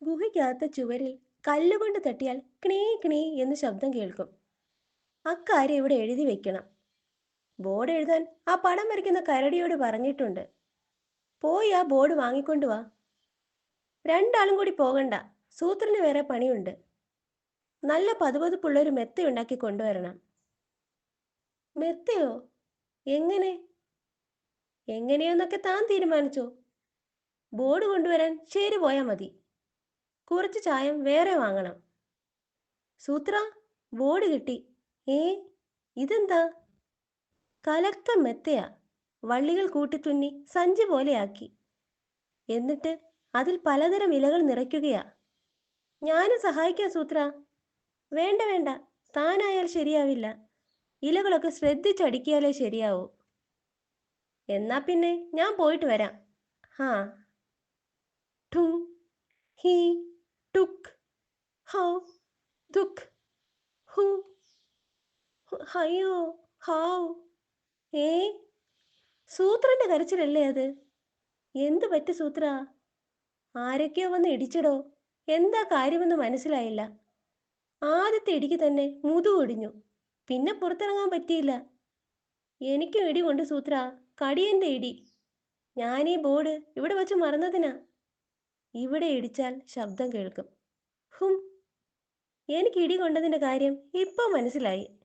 ഗുഹയ്ക്കകത്ത ചുവരിൽ കല്ലുകൊണ്ട് തട്ടിയാൽ ക്ണീ ക്ണീ എന്ന് ശബ്ദം കേൾക്കും. അക്കാര്യം ഇവിടെ എഴുതി വെക്കണം. ബോർഡ് എഴുതാൻ ആ പടം വരയ്ക്കുന്ന കരടിയോട് പറഞ്ഞിട്ടുണ്ട്. പോയി ആ ബോർഡ് വാങ്ങിക്കൊണ്ടു വാ. രണ്ടാളും കൂടി പോകണ്ട, സൂത്രന് വേറെ പണിയുണ്ട്. നല്ല പതുപതുപ്പുള്ളൊരു മെത്തയുണ്ടാക്കി കൊണ്ടുവരണം. മെത്തയോ? എങ്ങനെ? എങ്ങനെയോന്നൊക്കെ താൻ തീരുമാനിച്ചോ. ബോർഡ് കൊണ്ടുവരാൻ ശരി പോയാൽ മതി. കുറച്ച് ചായം വേറെ വാങ്ങണം. സൂത്ര, ബോർഡ് കിട്ടി. ഏ, ഇതെന്താ? കലക്ക മെത്തയാ. വള്ളികൾ കൂട്ടിത്തുന്നി സഞ്ചി പോലെയാക്കി. എന്നിട്ട് അതിൽ പലതരം ഇലകൾ നിറയ്ക്കുകയാ. ഞാനും സഹായിക്കാം സൂത്ര. വേണ്ട വേണ്ട, താനായാൽ ശരിയാവില്ല. ഇലകളൊക്കെ ശ്രദ്ധിച്ചടിക്കിയാലേ ശരിയാവൂ. എന്നാ പിന്നെ ഞാൻ പോയിട്ട് വരാം. ഹാ. ഠും ഹീ ടുക് ഹൗ ദുഃഖ് ഹു ഹയ്യോ ഹാവ്. ഏ, സൂത്രന്റെ കരച്ചിലല്ലേ അത്? എന്തു പറ്റി സൂത്ര? ആരൊക്കെയോ വന്ന് ഇടിച്ചടോ. എന്താ കാര്യമെന്ന് മനസ്സിലായില്ല. ആദ്യത്തെ ഇടിക്ക് തന്നെ മുതുകൊടിഞ്ഞു. പിന്നെ പുറത്തിറങ്ങാൻ പറ്റിയില്ല. എനിക്കും ഇടി കൊണ്ട് സൂത്ര, കടിയന്റെ ഇടി. ഞാനീ ബോർഡ് ഇവിടെ വച്ച് മറന്നതിനാ. ഇവിടെ ഇടിച്ചാൽ ശബ്ദം കേൾക്കും. ഹും, എനിക്ക് ഇടി കൊണ്ടതിന്റെ കാര്യം ഇപ്പൊ മനസ്സിലായി.